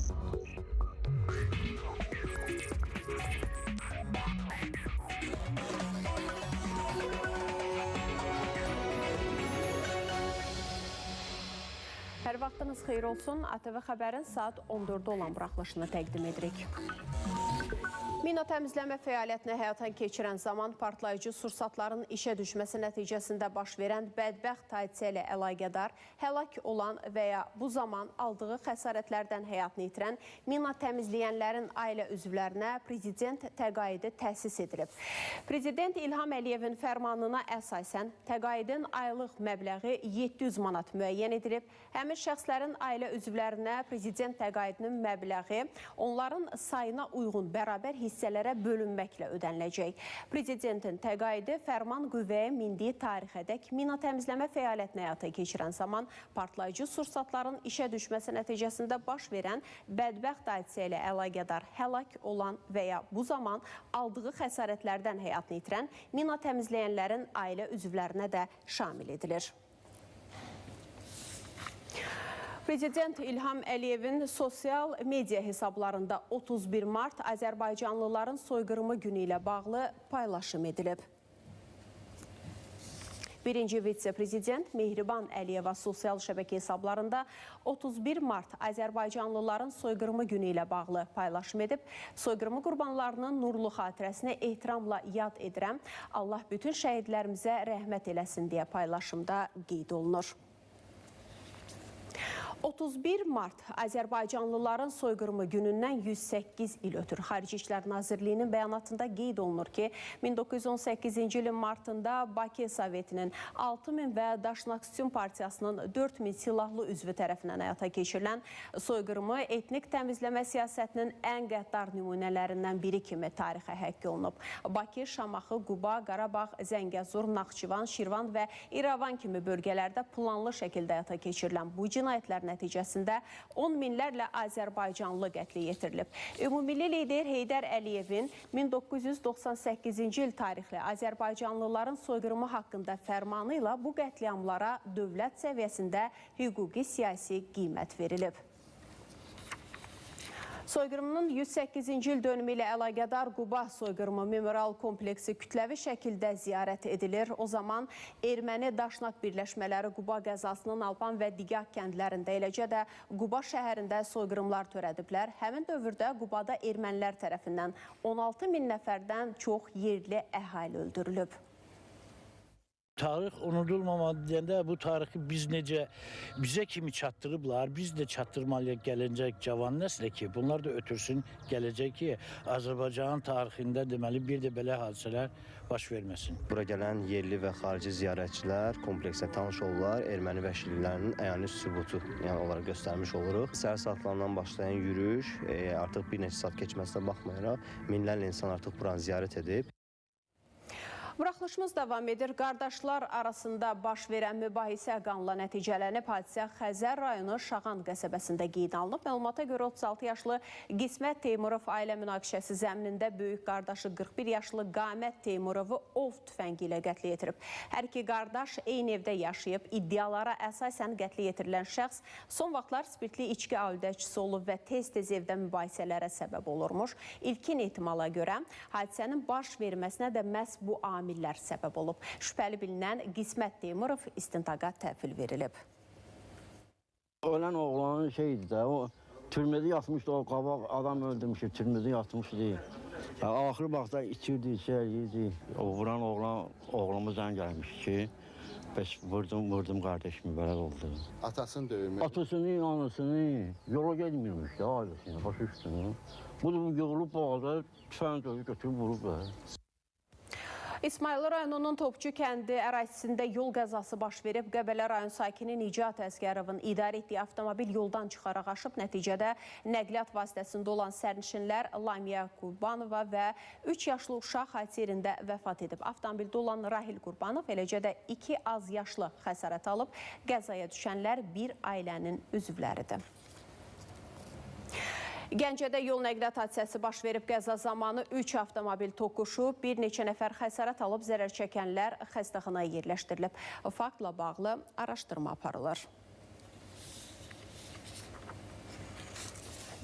Hər vaxtınız xeyir olsun. ATV Xəbərin saat 14-də olan buraxılışını təqdim edirik. Mina təmizləmə fəaliyyətini həyata keçirən zaman partlayıcı sursatların işə düşməsi nəticəsində baş verən bədbəxt hadisə ilə əlaqədar həlak olan və ya bu zaman aldığı xəsarətlərdən həyatını itirən mina təmizləyənlərin ailə üzvlərinə prezident təqaüdü təsis edilib. Prezident İlham Əliyevin fərmanına əsasən təqaüdün aylıq məbləği 700 manat müəyyən edilib. Həmin şəxslərin ailə üzvlərinə prezident təqaüdünün məbləği onların sayına uyğun bərabər hissələrə bölünməklə ödəniləcək. Prezidentin təqaüdü fərman qüvvəyə mindiyi tarixədək mina təmizləmə fəaliyyətini həyata keçirən zaman partlayıcı sursatların işə düşməsi nəticəsində baş verən bədbəxt hadisə ilə əlaqədar həlak olan və ya bu zaman aldığı xəsarətlərdən həyatını itirən mina təmizləyənlərin ailə üzvlərinə də şamil edilir. Prezident İlham Əliyevin sosial media hesablarında 31 mart Azərbaycanlıların soyqırımı günü ilə bağlı paylaşım edilib. Birinci vitse-prezident Mehriban Əliyeva sosial şəbəkə hesablarında 31 mart Azərbaycanlıların soyqırımı günü ilə bağlı paylaşım edib. Soyqırımı qurbanlarının nurlu xatirəsinə ehtiramla yad edirəm. Allah bütün şəhidlərimizə rəhmət eləsin deyə paylaşımda qeyd olunur. 31 mart Azərbaycanlıların soyqırımı günündən 108 il ötür. Xarici İşlər Nazirliyinin bəyanatında qeyd olunur ki, 1918-ci ilin martında Bakı Sovetinin 6000 və Daşnaksutyun Partiyasının 4000 silahlı üzvü tərəfindən həyata keçirilən soyqırımı etnik təmizləmə siyasətinin ən qəddar nümunələrindən biri kimi tarixə həkk olunub. Bakı, Şamaxı, Quba, Qarabağ, Zəngəzur, Naxçıvan, Şirvan və İrəvan kimi bölgələrdə planlı şəkildə həyata keçirilən bu cinayətlər nəticəsində 10 minlərlə Azərbaycanlı qətlə yetirilib. Ümumilli lider Heydər Əliyevin 1998-ci il tarixli Azərbaycanlıların soyqırımı haqqında fərmanı ilə bu qətliamlara dövlət səviyyəsində hüquqi siyasi qiymət verilib. Soyqırımının 108-ci il dönümü ilə əlaqədar Quba soyqırımı memorial kompleksi kütləvi şəkildə ziyarət edilir. O zaman erməni daşnaq birləşmələri Quba qəzasının Alpan və Digah kəndlərində, eləcə də Quba şəhərində soyqırımlar törədiblər. Həmin dövrdə Qubada ermənilər tərəfindən 16 min nəfərdən çox yerli əhali öldürülüb. Tarix unudulmamalı deyəndə bu tarixi bizə kimi çatdırıblar, biz də çatdırmalıyıq gələcək cavan nəslə ki, bunlar da ötürsün gələcək ki, Azərbaycanın tarixində deməli bir də belə hadisələr baş verməsin. Bura gələn yerli və xarici ziyarətçilər kompleksə tanış olurlar, erməni vəhşiliklərinin əyani sübutu olaraq göstərmiş oluruq. Səhər saatlarından başlayan yürüyüş artıq bir neçə saat keçməsinə baxmayaraq minlərlə insan artıq buranı ziyarət edib. Buraxılışımız davam edir. Qardaşlar arasında baş verən mübahisə qanla nəticələnib. Hadisə Xəzər rayonu Şağan qəsəbəsində qeyd alınıb. Məlumata görə 36 yaşlı Qismət Teymurov ailə münaqişəsi zəminində böyük qardaşı 41 yaşlı Qamət Teymurovu ov tüfəngi ilə qətlə yetirib. Hər iki qardaş eyni evdə yaşayıb. İddialara əsasən qətlə yetirilən şəxs son vaxtlar spirtli içki alüdəçisi olub və tez-tez evdə mübahisələrə səbəb olurmuş. İlkin ehtimala görə hadisənin baş verməsinə də məhz bu amillər səbəb olub. Şübhəli bilinən Qismət Teymurov istintaqa təhvil verilib. Ölən oğlanın şeydi də, o türmədə yatmışdı, o qabaq adam öldürmüşdü, türmədə yatmışdı. Axır vaxtda içirdi, içirdi. O vuran oğluma zəng gəlmiş ki, bəs vurdum qardaşımı, belə oldu. Atasını döyülmüş? Atasını, anasını, yola gelmirmiş ya ailesini, başı üstünü. Bu da yığılıb bağda, tüfəng götürüb vurub. İsmayıl rayonunun Topçu kəndi ərazisində yol qəzası baş verib. Qəbələ rayon sakini Nicat Əsgərovun idarə etdiyi avtomobil yoldan çıxaraq aşıb. Nəticədə nəqliyyat vasitəsində olan sərnişinlər Lamiyə Qurbanova və 3 yaşlı uşaq hadisə yerində vəfat edib. Avtomobildə olan Rahil Qurbanov, eləcə də 2 az yaşlı xəsarət alıb. Qəzaya düşənlər bir ailənin üzvləridir. Gəncədə yol nəqliyyat hadisəsi baş verib. Qəza zamanı 3 avtomobil toqquşub, bir neçə nəfər xəsarət alıb, zərər çəkənlər xəstəxanaya yerləşdirilib. Faktla bağlı araşdırma aparılır.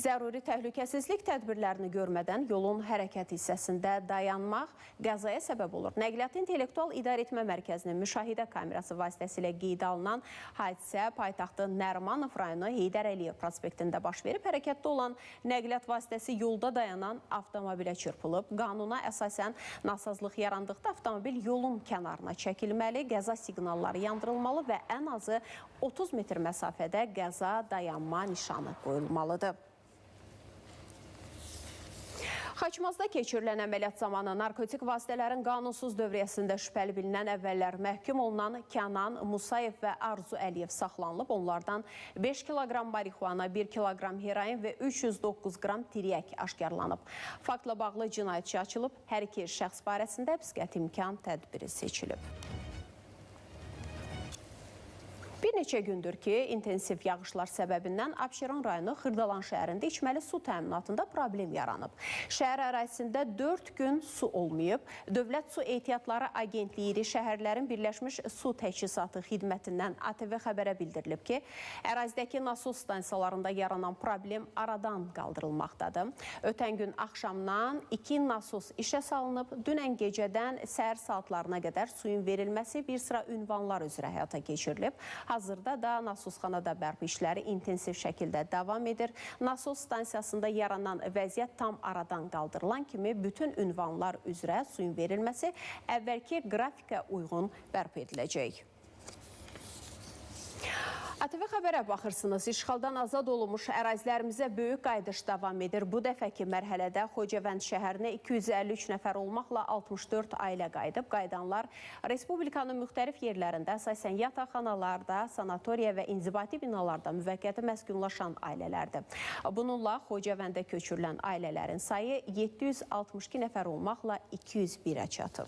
Zəruri təhlükəsizlik tədbirlərini görmədən yolun hərəkət hissəsində dayanmaq qəzaya səbəb olur. Nəqliyyat İntellektual İdarəetmə Mərkəzinin müşahidə kamerası vasitəsilə qeydə alınan hadisə paytaxtın Nərimanov rayonu Heydər Əliyev prospektində baş verib. Hərəkətdə olan nəqliyyat vasitəsi yolda dayanan avtomobilə çırpılıb. Qanuna əsasən nasazlıq yarandıqda avtomobil yolun kənarına çəkilməli, qəza siqnalları yandırılmalı və ən azı 30 metr məsafədə qəza dayanma nişanı qoyulmalıdır. Xaçmazda keçirilən əməliyyat zamanı narkotik vasitələrin qanunsuz dövriyyəsində şübhəli bilinən əvvəllər məhkum olunan Kənan Musayev və Arzu Əliyev saxlanılıb. Onlardan 5 kiloqram marihuana, 1 kiloqram heroin və 309 qram tiryək aşkarlanıb. Faktla bağlı cinayətçi açılıb, hər iki şəxs barəsində həbs qəti imkan tədbiri seçilib. Bir neçə gündür ki, intensiv yağışlar səbəbindən Abşeron rayonu Xırdalan şəhərində içməli su təminatında problem yaranıb. Şəhər ərazisində 4 gün su olmayıb. Dövlət Su Ehtiyatları Agentliyi iri şəhərlərin Birləşmiş Su Təchizatı xidmətindən ATV xəbərə bildirilib ki, ərazidəki nasos stansiyalarında yaranan problem aradan qaldırılmaqdadır. Ötən gün axşamdan 2 nasos işə salınıb. Dünən gecədən səhər saatlarına qədər suyun verilməsi bir sıra ünvanlar üzrə həyata keçirilib. Hazırda da nasosxanada bərpa işləri intensiv şəkildə davam edir. Nasos stansiyasında yaranan vəziyyət tam aradan qaldırılan kimi bütün ünvanlar üzrə suyun verilməsi əvvəlki qrafikə uyğun bərpa ediləcək. ATV xəbərə baxırsınız. İşğaldan azad olunmuş ərazilərimizə böyük qayıdış davam edir. Bu dəfəki mərhələdə Xocavənd şəhərinə 253 nəfər olmaqla 64 ailə qayıdıb. Qayıdanlar Respublikanın müxtəlif yerlərində, əsasən yataqxanalarda, sanatoriya və inzibati binalarda müvəqqəti məskunlaşan ailələrdir. Bununla Xocavəndə köçürülən ailələrin sayı 762 nəfər olmaqla 201-ə çatıb.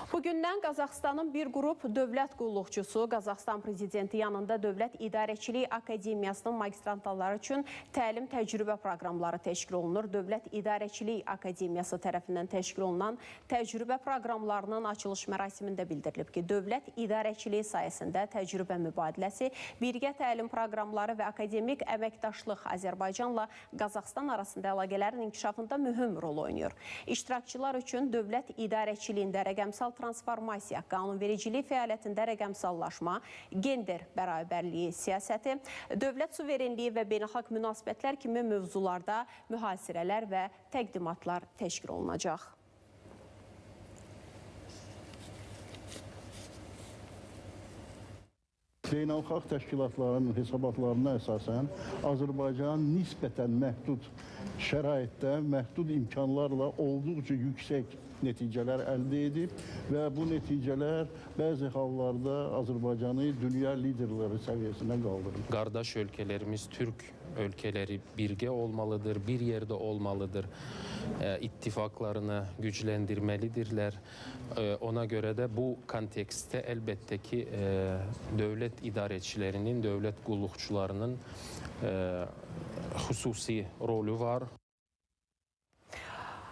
Bugündən Qazaxıstanın bir qrup dövlət qulluqçusu Qazaxıstan prezidenti yanında Dövlət İdarəçilik Akademiyasının magistrantları üçün təlim təcrübə proqramları təşkil olunur. Dövlət İdarəçilik Akademiyası tərəfindən təşkil olunan təcrübə proqramlarının açılış mərasimində bildirilib ki, dövlət idarəçiliyi sayəsində təcrübə mübadiləsi, birgə təlim proqramları və akademik əməkdaşlıq Azərbaycanla Qazaxıstan arasında əlaqələrin inkişafında mühüm rol oynayır. İştirakçılar üçün dövlət idarəçiliyində rəqəmsal transformasiya, qanunvericilik fəaliyyətində rəqəmsallaşma, gender bərabərliyi siyasəti, dövlət suverenliyi və beynəlxalq münasibətlər kimi mövzularda mühasirələr və təqdimatlar təşkil olunacaq. Beynəlxalq təşkilatların hesabatlarına əsasən Azərbaycan nisbətən məhdud şəraitdə, məhdud imkanlarla olduqca yüksək nəticələr əldə edib və bu nəticələr bəzi hallarda Azərbaycanı dünya liderləri səviyyəsinə qaldırır. Qardaş ölkələrimiz, Türk ölkələri birgə olmalıdır, bir yerdə olmalıdır, ittifaqlarını gücləndirməlidirlər. Ona görə də bu kontekstdə əlbəttə ki, dövlət idarəçilərinin, dövlət qulluqçularının xüsusi rolü var.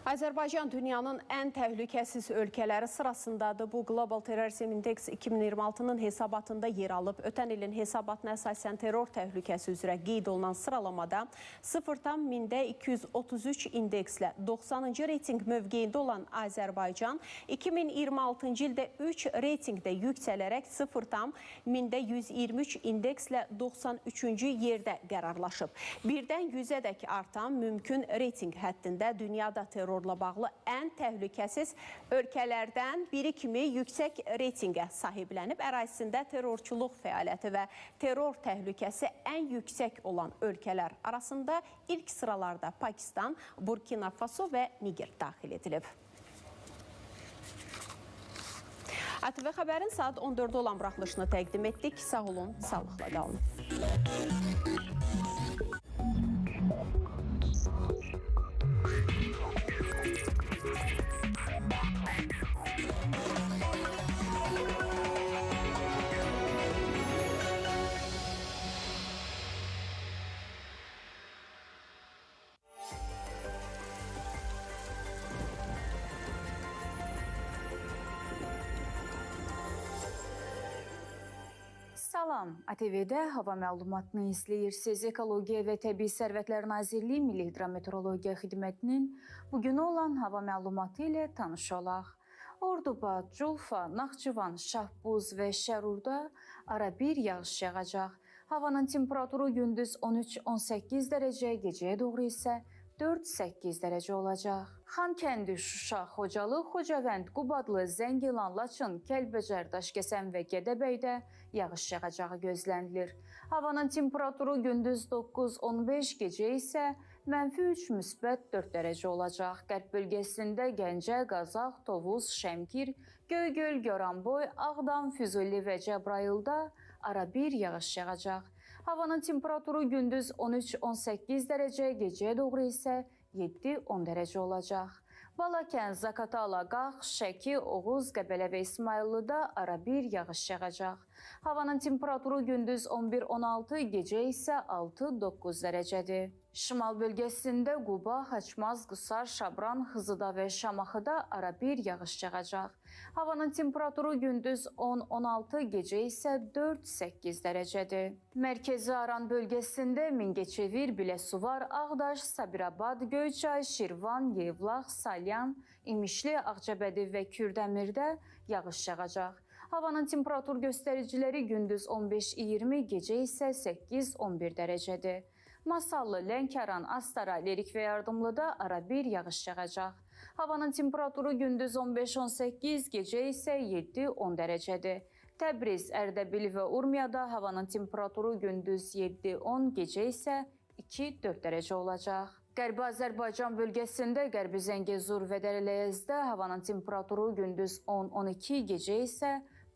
Azərbaycan dünyanın ən təhlükəsiz ölkələri sırasındadır. Bu Global Terrorism Index 2026-nın hesabatında yer alıb. Ötən ilin hesabatına əsasən terror təhlükəsi üzrə qeyd olunan sıralamada 0,233 indekslə 90-cı reyting mövqeyində olan Azərbaycan 2026-cı ildə 3 reytingdə yüksələrək 0,123 indekslə 93-cü yerdə qərarlaşıb. Birdən 100-ədək artan mümkün reyting həddində dünyada terror bağlı ən təhlükəsiz ölkələrdən biri kimi yüksək reytingə sahiblənib. Ərazisində terrorçuluq fəaliyyəti və terror təhlükəsi ən yüksək olan ölkələr arasında ilk sıralarda Pakistan, Burkina Faso və Niger daxil edilib. ATV xəbərin saat 14-də olan buraxılışını təqdim etdik. Sağ olun, sağlıqla qalın. Salam, ATV-də hava məlumatını izləyirsiniz. Ekologiya və Təbii Sərvətlər Nazirliyi Milli Hidrometeorologiya Xidmətinin bugün olan hava məlumatı ilə tanış olaq. Orduba, Culfa, Naxçıvan, Şahbuz və Şərurda arabir yağış yağacaq. Havanın temperaturu gündüz 13-18 dərəcə, gecəyə doğru isə 4-8 dərəcə olacaq. Xankəndi, Şuşa, Xocalı, Xocavənd, Qubadlı, Zəngilan, Laçın, Kəlbəcər, Daşkəsən və Gədəbəydə yağış yağacağı gözlənilir. Havanın temperaturu gündüz 9-15, gecə isə -3, -4 dərəcə olacaq. Qərb bölgəsində Gəncə, Qazax, Tovuz, Şəmkir, Göygöl, Goranboy, Ağdam, Füzuli və Cəbrayılda arabir yağış yağacaq. Havanın temperaturu gündüz 13-18 dərəcə, gecəyə doğru isə 7-10 dərəcə olacaq. Balakən, Zaqatala, Qax, Şəki, Oğuz, Qəbələ və İsmayıllıda arabir yağış yağacaq. Havanın temperaturu gündüz 11-16, gecə isə 6-9 dərəcədir. Şimal bölgəsində Quba, Xaçmaz, Qusar, Şabran, Xızıda və Şamaxıda arabir yağış yağacaq. Havanın temperaturu gündüz 10-16, gecə isə 4-8 dərəcədir. Mərkəzi Aran bölgəsində Mingəçevir, Biləsuvar, Ağdaş, Sabirabad, Göyçay, Şirvan, Yevlax, Salyan, İmişli, Ağcabədi və Kürdəmirdə yağış yağacaq. Havanın temperatur göstəriciləri gündüz 15-20, gecə isə 8-11 dərəcədir. Masallı, Lənkəran, Astara, Lerik və Yardımlıda arabir yağış yağacaq. Havanın temperaturu gündüz 15-18, gecə isə 7-10 dərəcədir. Təbriz, Ərdəbil və Urmiyada havanın temperaturu gündüz 7-10, gecə isə 2-4 dərəcə olacaq. Qərbi Azərbaycan bölgəsində Qərbi Zəngəzur və Dərələyəzdə havanın temperaturu gündüz 10-12, gecə isə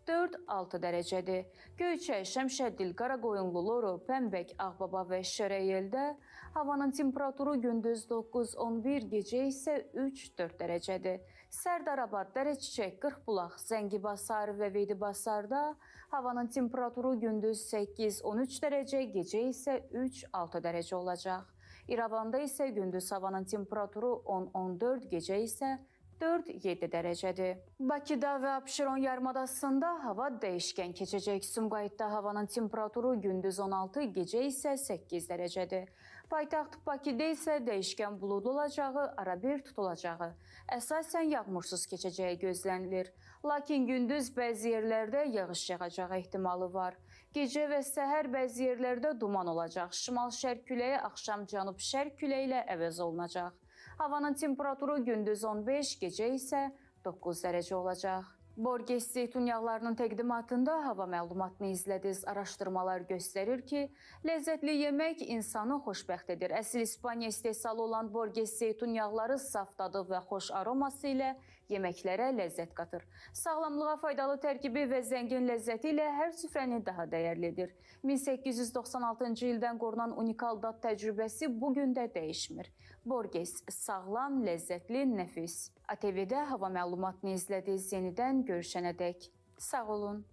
4-6 dərəcədir. Göyçay, Şəmşəddil, Qaraqoyunlu, Loru, Pəmbək, Ağbaba və Şərəyeldə havanın temperaturu gündüz 9-11, gecə isə 3-4 dərəcədir. Sərdarabad, Dərəçiçək, Qırxbulaq, Zəngibasar və Veydibasarda havanın temperaturu gündüz 8-13 dərəcə, gecə isə 3-6 dərəcə olacaq. İrəvanda isə gündüz havanın temperaturu 10-14, gecə isə 4-7 dərəcədir. Bakıda və Abşeron yarımadasında hava dəyişkən keçəcək. Sumqayıtda havanın temperaturu gündüz 16, gecə isə 8 dərəcədir. Paytaxt Bakıda isə dəyişkən buludlu olacağı, arabir tutulacağı, əsasən yağmursuz keçəcəyi gözlənilir. Lakin gündüz bəzi yerlərdə yağış yağacağı ehtimalı var. Gecə və səhər bəzi yerlərdə duman olacaq. Şimal-şərq küləyi axşam cənub-şərq küləyi ilə əvəz olunacaq. Havanın temperaturu gündüz 15, gecə isə 9 dərəcə olacaq. Borges zeytun yağlarının təqdimatında hava məlumatını izlədiniz. Araşdırmalar göstərir ki, ləzzətli yemək insanı xoşbəxt edir. Əsl İspaniya istehsalı olan Borges zeytun yağları saf dadı və xoş aroması ilə yeməklərə ləzzət qatır. Sağlamlığa faydalı tərkibi və zəngin ləzzəti ilə hər süfrəni daha dəyərli edir. 1896-cı ildən qorunan unikal dad təcrübəsi bugün də dəyişmir. Borges, sağlam, ləzzətli, nəfis. ATV-də hava məlumatını izlədiniz. Yenidən görüşənədək. Sağ olun.